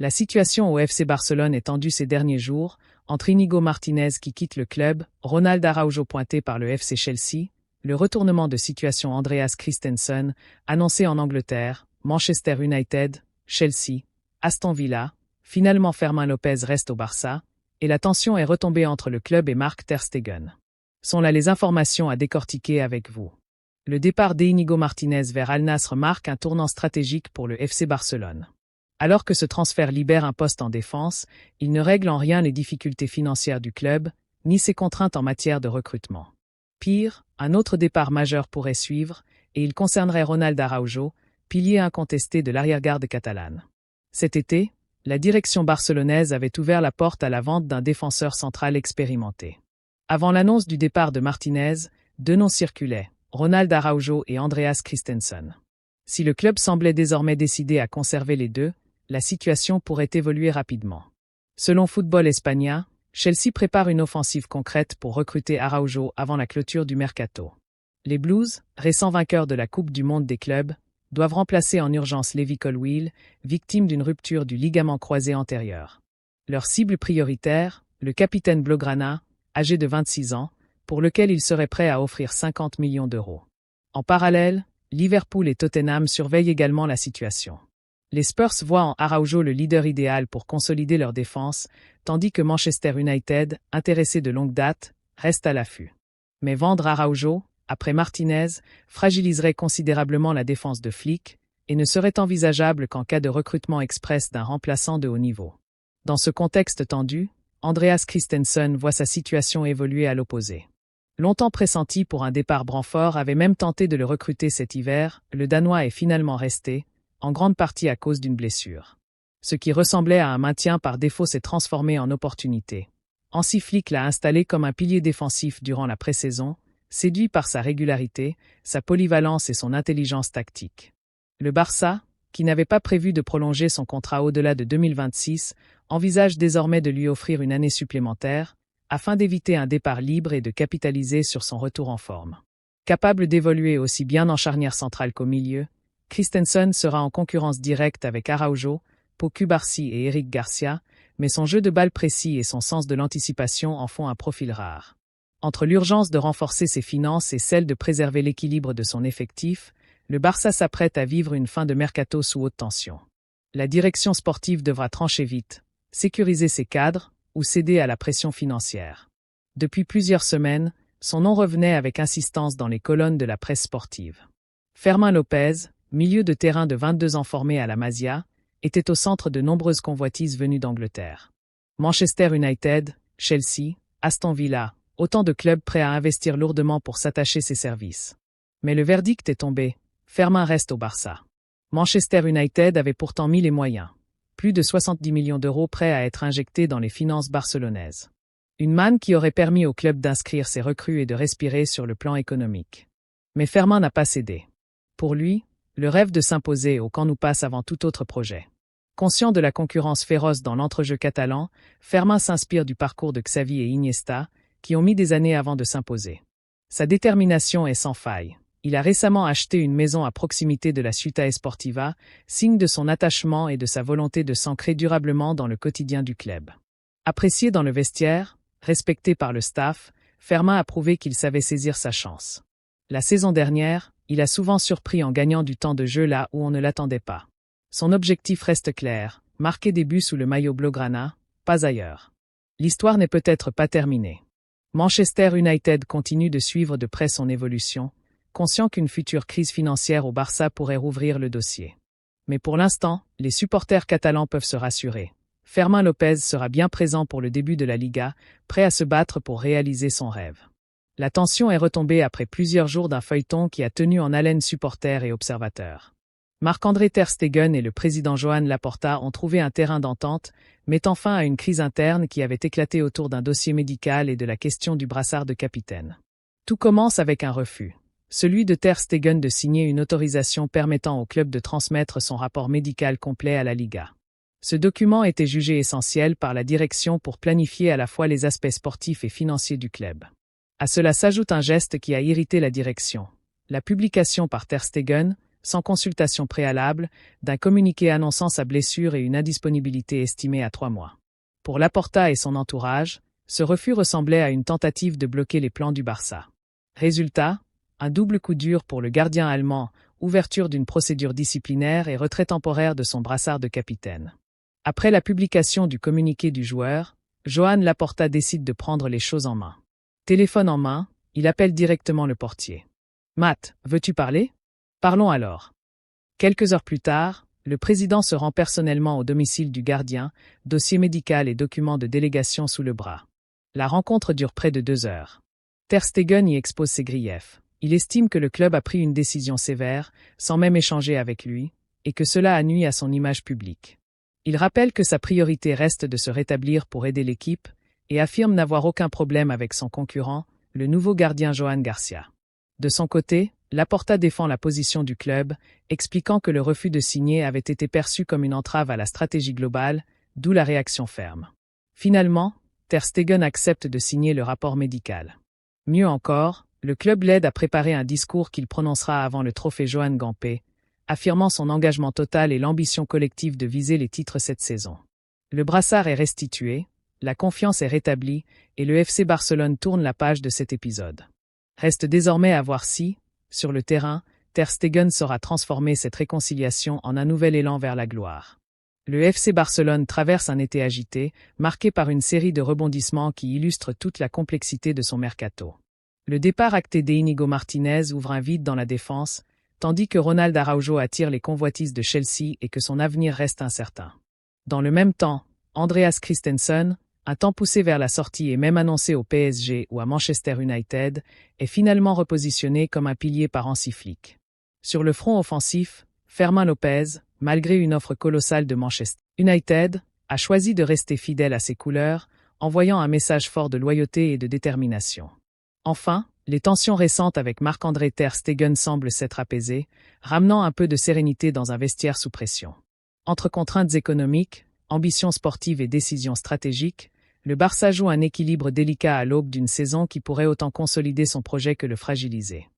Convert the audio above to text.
La situation au FC Barcelone est tendue ces derniers jours, entre Íñigo Martínez qui quitte le club, Ronald Araujo pointé par le FC Chelsea, le retournement de situation Andreas Christensen, annoncé en Angleterre, Manchester United, Chelsea, Aston Villa, finalement Fermín López reste au Barça, et la tension est retombée entre le club et Marc Ter Stegen. Sont là les informations à décortiquer avec vous. Le départ d'Íñigo Martínez vers Al Nassr marque un tournant stratégique pour le FC Barcelone. Alors que ce transfert libère un poste en défense, il ne règle en rien les difficultés financières du club, ni ses contraintes en matière de recrutement. Pire, un autre départ majeur pourrait suivre, et il concernerait Ronald Araujo, pilier incontesté de l'arrière-garde catalane. Cet été, la direction barcelonaise avait ouvert la porte à la vente d'un défenseur central expérimenté. Avant l'annonce du départ de Martínez, deux noms circulaient, Ronald Araujo et Andreas Christensen. Si le club semblait désormais décidé à conserver les deux, la situation pourrait évoluer rapidement. Selon Football España, Chelsea prépare une offensive concrète pour recruter Araujo avant la clôture du mercato. Les Blues, récents vainqueurs de la Coupe du Monde des clubs, doivent remplacer en urgence Levi Colwill, victime d'une rupture du ligament croisé antérieur. Leur cible prioritaire, le capitaine blaugrana, âgé de 26 ans, pour lequel ils seraient prêts à offrir 50 millions d'euros. En parallèle, Liverpool et Tottenham surveillent également la situation. Les Spurs voient en Araujo le leader idéal pour consolider leur défense, tandis que Manchester United, intéressé de longue date, reste à l'affût. Mais vendre Araujo, après Martínez, fragiliserait considérablement la défense de Flick et ne serait envisageable qu'en cas de recrutement express d'un remplaçant de haut niveau. Dans ce contexte tendu, Andreas Christensen voit sa situation évoluer à l'opposé. Longtemps pressenti pour un départ Brentford avait même tenté de le recruter cet hiver, le Danois est finalement resté, en grande partie à cause d'une blessure. Ce qui ressemblait à un maintien par défaut s'est transformé en opportunité. Hansi Flick l'a installé comme un pilier défensif durant la pré-saison, séduit par sa régularité, sa polyvalence et son intelligence tactique. Le Barça, qui n'avait pas prévu de prolonger son contrat au-delà de 2026, envisage désormais de lui offrir une année supplémentaire, afin d'éviter un départ libre et de capitaliser sur son retour en forme. Capable d'évoluer aussi bien en charnière centrale qu'au milieu, Christensen sera en concurrence directe avec Araujo, Pau Cubarsí et Eric Garcia, mais son jeu de balle précis et son sens de l'anticipation en font un profil rare. Entre l'urgence de renforcer ses finances et celle de préserver l'équilibre de son effectif, le Barça s'apprête à vivre une fin de mercato sous haute tension. La direction sportive devra trancher vite, sécuriser ses cadres ou céder à la pression financière. Depuis plusieurs semaines, son nom revenait avec insistance dans les colonnes de la presse sportive. Fermín López, milieu de terrain de 22 ans formé à la Masia, était au centre de nombreuses convoitises venues d'Angleterre. Manchester United, Chelsea, Aston Villa, autant de clubs prêts à investir lourdement pour s'attacher ses services. Mais le verdict est tombé, Fermín reste au Barça. Manchester United avait pourtant mis les moyens. Plus de 70 millions d'euros prêts à être injectés dans les finances barcelonaises. Une manne qui aurait permis au club d'inscrire ses recrues et de respirer sur le plan économique. Mais Fermín n'a pas cédé. Pour lui, le rêve de s'imposer au Camp Nou passe avant tout autre projet. Conscient de la concurrence féroce dans l'entrejeu catalan, Fermín s'inspire du parcours de Xavi et Iniesta, qui ont mis des années avant de s'imposer. Sa détermination est sans faille. Il a récemment acheté une maison à proximité de la Ciutat Esportiva, signe de son attachement et de sa volonté de s'ancrer durablement dans le quotidien du club. Apprécié dans le vestiaire, respecté par le staff, Fermín a prouvé qu'il savait saisir sa chance. La saison dernière, il a souvent surpris en gagnant du temps de jeu là où on ne l'attendait pas. Son objectif reste clair, marquer des buts sous le maillot blaugrana, pas ailleurs. L'histoire n'est peut-être pas terminée. Manchester United continue de suivre de près son évolution, conscient qu'une future crise financière au Barça pourrait rouvrir le dossier. Mais pour l'instant, les supporters catalans peuvent se rassurer. Fermín López sera bien présent pour le début de la Liga, prêt à se battre pour réaliser son rêve. La tension est retombée après plusieurs jours d'un feuilleton qui a tenu en haleine supporters et observateurs. Marc-André Ter Stegen et le président Joan Laporta ont trouvé un terrain d'entente, mettant fin à une crise interne qui avait éclaté autour d'un dossier médical et de la question du brassard de capitaine. Tout commence avec un refus. Celui de Ter Stegen de signer une autorisation permettant au club de transmettre son rapport médical complet à la Liga. Ce document était jugé essentiel par la direction pour planifier à la fois les aspects sportifs et financiers du club. À cela s'ajoute un geste qui a irrité la direction. La publication par Ter Stegen, sans consultation préalable, d'un communiqué annonçant sa blessure et une indisponibilité estimée à 3 mois. Pour Laporta et son entourage, ce refus ressemblait à une tentative de bloquer les plans du Barça. Résultat, un double coup dur pour le gardien allemand, ouverture d'une procédure disciplinaire et retrait temporaire de son brassard de capitaine. Après la publication du communiqué du joueur, Joan Laporta décide de prendre les choses en main. Téléphone en main, il appelle directement le portier. « Matt, veux-tu parler ? Parlons alors. » Quelques heures plus tard, le président se rend personnellement au domicile du gardien, dossier médical et documents de délégation sous le bras. La rencontre dure près de 2 heures. Ter Stegen y expose ses griefs. Il estime que le club a pris une décision sévère, sans même échanger avec lui, et que cela a nui à son image publique. Il rappelle que sa priorité reste de se rétablir pour aider l'équipe, et affirme n'avoir aucun problème avec son concurrent, le nouveau gardien Johan Garcia. De son côté, Laporta défend la position du club, expliquant que le refus de signer avait été perçu comme une entrave à la stratégie globale, d'où la réaction ferme. Finalement, Ter Stegen accepte de signer le rapport médical. Mieux encore, le club l'aide à préparer un discours qu'il prononcera avant le trophée Johan Gamper, affirmant son engagement total et l'ambition collective de viser les titres cette saison. Le brassard est restitué, la confiance est rétablie et le FC Barcelone tourne la page de cet épisode. Reste désormais à voir si, sur le terrain, Ter Stegen saura transformer cette réconciliation en un nouvel élan vers la gloire. Le FC Barcelone traverse un été agité, marqué par une série de rebondissements qui illustrent toute la complexité de son mercato. Le départ acté d'Íñigo Martínez ouvre un vide dans la défense, tandis que Ronald Araujo attire les convoitises de Chelsea et que son avenir reste incertain. Dans le même temps, Andreas Christensen, un temps poussé vers la sortie et même annoncé au PSG ou à Manchester United, est finalement repositionné comme un pilier par Hansi Flick. Sur le front offensif, Fermín López, malgré une offre colossale de Manchester United, a choisi de rester fidèle à ses couleurs, envoyant un message fort de loyauté et de détermination. Enfin, les tensions récentes avec Marc-André Ter Stegen semblent s'être apaisées, ramenant un peu de sérénité dans un vestiaire sous pression. Entre contraintes économiques, ambitions sportives et décisions stratégiques, le Barça joue un équilibre délicat à l'aube d'une saison qui pourrait autant consolider son projet que le fragiliser.